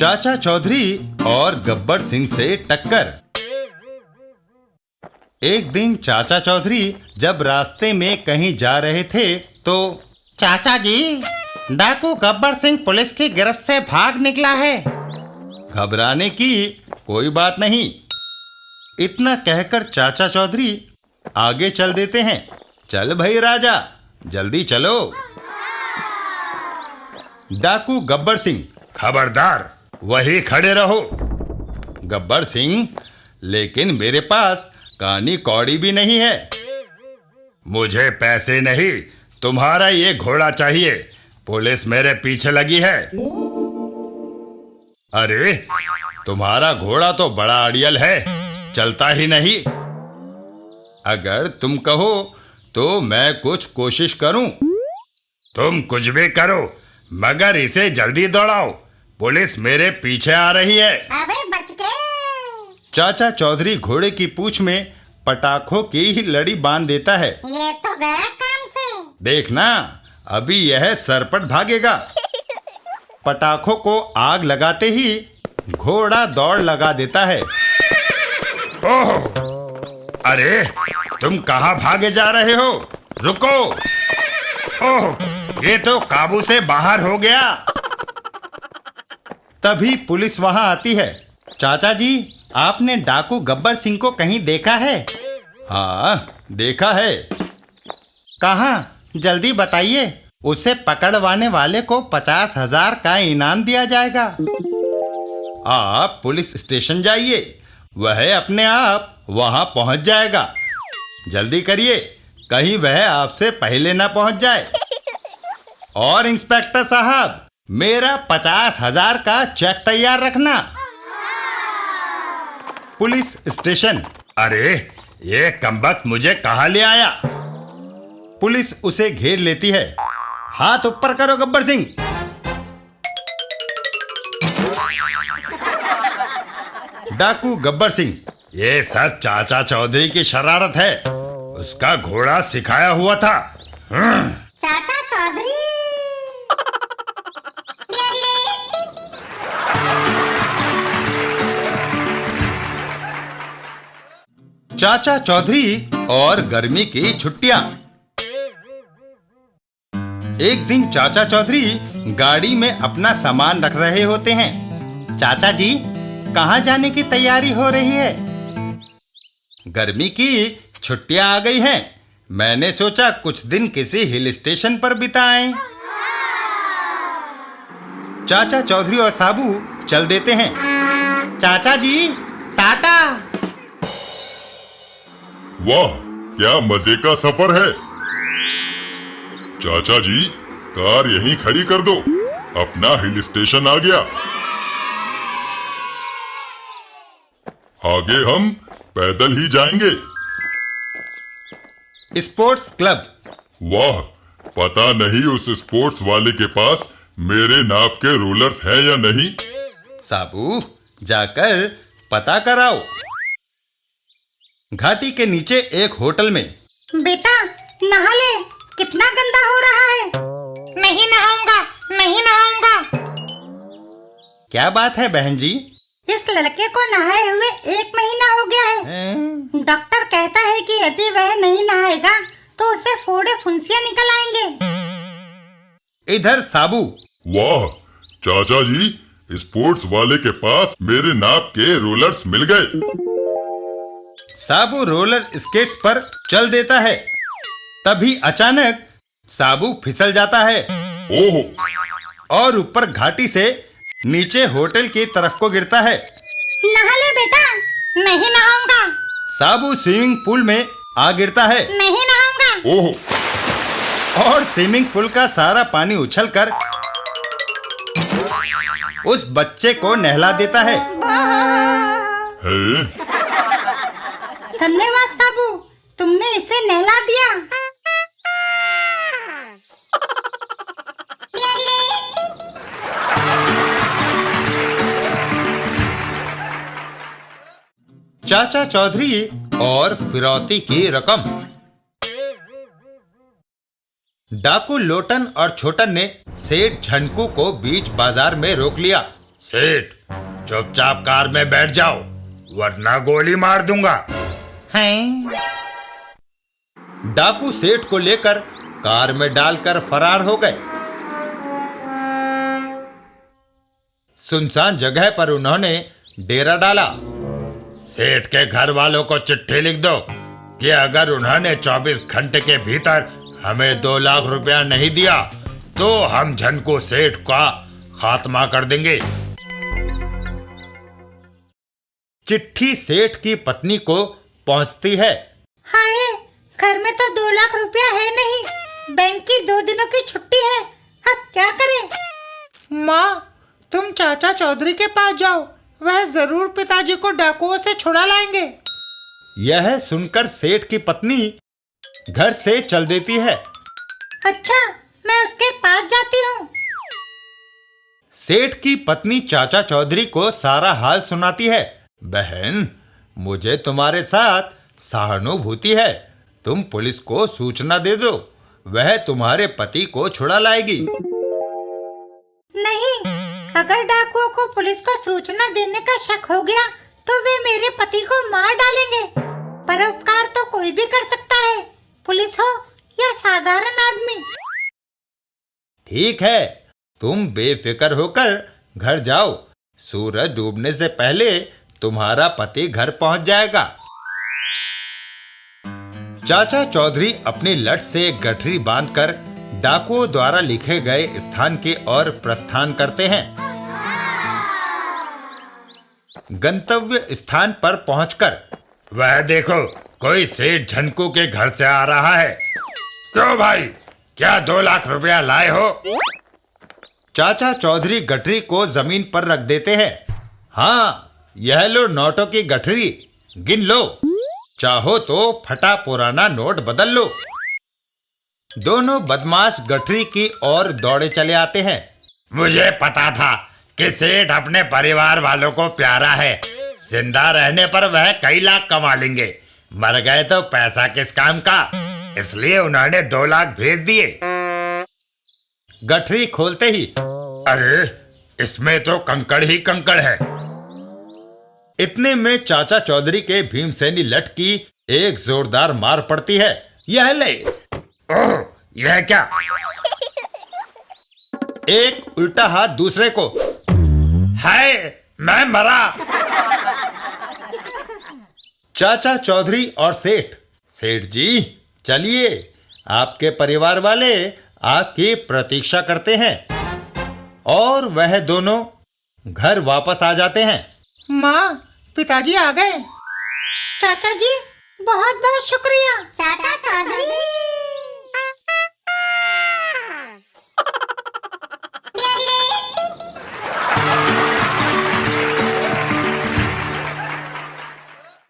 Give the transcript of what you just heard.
चाचा चौधरी और गब्बर सिंह से टक्कर। एक दिन चाचा चौधरी जब रास्ते में कहीं जा रहे थे तो चाचा जी, डाकू गब्बर सिंह पुलिस की गिरफ्त से भाग निकला है। घबराने की कोई बात नहीं, इतना कहकर चाचा चौधरी आगे चल देते हैं। चल भाई राजा, जल्दी चलो। डाकू गब्बर सिंह, खबरदार वहीं खड़े रहो। गब्बर सिंह, लेकिन मेरे पास कानी कौड़ी भी नहीं है। मुझे पैसे नहीं, तुम्हारा ये घोड़ा चाहिए। पुलिस मेरे पीछे लगी है। अरे तुम्हारा घोड़ा तो बड़ा अड़ियल है, चलता ही नहीं। अगर तुम कहो तो मैं कुछ कोशिश करूं। तुम कुछ भी करो, मगर इसे जल्दी दौड़ाओ, पुलिस मेरे पीछे आ रही है। अबे बच गए। चाचा चौधरी घोड़े की पूंछ में पटाखों की ही लड़ी बांध देता है। ये तो गया काम से। देखना, अभी यह सरपट भागेगा। पटाखों को आग लगाते ही घोड़ा दौड़ लगा देता है। ओह! अरे तुम कहाँ भागे जा रहे हो? रुको! ओह! ये तो काबू से बाहर हो गया। तभी पुलिस वहां आती है। चाचा जी, आपने डाकू गब्बर सिंह को कहीं देखा है? हाँ, देखा है। कहाँ? जल्दी बताइए, उसे पकड़वाने वाले को 50,000 का इनाम दिया जाएगा। आप पुलिस स्टेशन जाइए, वह अपने आप वहां पहुंच जाएगा। जल्दी करिए, कहीं वह आपसे पहले ना पहुंच जाए। और इंस्पेक्टर साहब, मेरा 50,000 का चेक तैयार रखना। Police station. अरे ये कमबख्त मुझे कहाँ ले आया? पुलिस उसे घेर लेती है। हाथ ऊपर करो गब्बर सिंह। डाकू गब्बर सिंह, ये सब चाचा चौधरी की शरारत है। उसका घोड़ा सिखाया हुआ था। चाचा चौधरी। चाचा चौधरी और गर्मी की छुट्टियां। एक दिन चाचा चौधरी गाड़ी में अपना सामान रख रहे होते हैं। चाचा जी, कहाँ जाने की तैयारी हो रही है? गर्मी की छुट्टियां आ गई हैं। मैंने सोचा कुछ दिन किसी हिल स्टेशन पर बिताएं। चाचा चौधरी और साबू चल देते हैं। चाचा जी, टाटा। वाह, क्या मजे का सफर है। चाचा जी, कार यहीं खड़ी कर दो, अपना हिल स्टेशन आ गया। आगे हम पैदल ही जाएंगे। Sports club. वाह, पता नहीं उस स्पोर्ट्स वाले के पास मेरे नाप के रोलर्स हैं या नहीं। साबू, जाकर पता कराओ। घाटी के नीचे एक होटल में। बेटा नहा ले, कितना गंदा हो रहा है। नहीं नहाऊंगा, नहीं नहाऊंगा। क्या बात है बहन जी? इस लड़के को नहाए हुए 1 महीना हो गया है। डॉक्टर कहता है कि यदि वह नहीं नहाएगा तो उसे फोड़े फुंसियां निकल आएंगे। इधर साबू। वाह चाचा जी, स्पोर्ट्स वाले के पास मेरे नाप के रोलर्स मिल गए। साबू रोलर स्केट्स पर चल देता है। तभी अचानक साबू फिसल जाता है। ओह! और ऊपर घाटी से नीचे होटल की तरफ को गिरता है। नहा ले बेटा। नहीं नहाऊंगा। साबू स्विमिंग पूल में आ गिरता है। नहीं नहाऊंगा। ओह! और स्विमिंग पूल का सारा पानी उछलकर उस बच्चे को नहला देता है। है? धन्यवाद साबू, तुमने इसे नहला दिया। चाचा चौधरी और फिरौती की रकम। डाकू लोटन और छोटन ने सेठ झंकू को बीच बाजार में रोक लिया। सेठ, चुपचाप कार में बैठ जाओ वरना गोली मार दूंगा। हैं? डाकू सेठ को लेकर कार में डालकर फरार हो गए। सुनसान जगह पर उन्होंने डेरा डाला। सेठ के घर वालों को चिट्ठी लिख दो कि अगर उन्होंने 24 घंटे के भीतर हमें 2 लाख रुपया नहीं दिया तो हम झनको सेठ का खात्मा कर देंगे। चिट्ठी सेठ की पत्नी को पहुंचती है। हाय, घर में तो 2 लाख रुपया है नहीं, बैंक की 2 दिनों की छुट्टी है, अब क्या करें? माँ, तुम चाचा चौधरी के पास जाओ, वह जरूर पिताजी को डाकुओं से छुड़ा लाएंगे। यह सुनकर सेठ की पत्नी घर से चल देती है। अच्छा, मैं उसके पास जाती हूँ। सेठ की पत्नी चाचा चौधरी को सारा हाल सुनाती है। बहन, मुझे तुम्हारे साथ सहानुभूति है, तुम पुलिस को सूचना दे दो, वह तुम्हारे पति को छुड़ा लाएगी। नहीं, अगर डाकुओं को पुलिस को सूचना देने का शक हो गया तो वे मेरे पति को मार डालेंगे। परोपकार तो कोई भी कर सकता है, पुलिस हो या साधारण आदमी। ठीक है, तुम बेफिक्र होकर घर जाओ, सूरज डूबने से पहले तुम्हारा पति घर पहुंच जाएगा। चाचा चौधरी अपनी लट से गठरी बांधकर डाकुओं द्वारा लिखे गए स्थान की ओर प्रस्थान करते हैं। गंतव्य स्थान पर पहुंचकर वह देखो, कोई सेठ झनकू के घर से आ रहा है। क्यों भाई, क्या 2 लाख रुपया लाए हो? चाचा चौधरी गठरी को जमीन पर रख देते हैं। हाँ, यह लो नोटों की गठरी, गिन लो, चाहो तो फटा पुराना नोट बदल लो। दोनों बदमाश गठरी की ओर दौड़े चले आते हैं। मुझे पता था कि सेठ अपने परिवार वालों को प्यारा है, जिंदा रहने पर वह कई लाख कमा लेंगे, मर गए तो पैसा किस काम का, इसलिए उन्होंने 2 लाख भेज दिए। गठरी खोलते ही, अरे इसमें तो कंकड़ ही कंकड़ है। इतने में चाचा चौधरी के भीमसेनी लट की एक जोरदार मार पड़ती है। यह ले। ओह, यह क्या? एक उल्टा हाथ दूसरे को। हाय, मैं मरा। चाचा चौधरी और सेठ, सेठ जी चलिए, आपके परिवार वाले आपकी प्रतीक्षा करते हैं। और वह दोनों घर वापस आ जाते हैं। माँ, पिताजी आ गए। चाचा जी, बहुत बहुत शुक्रिया। चाचा चौधरी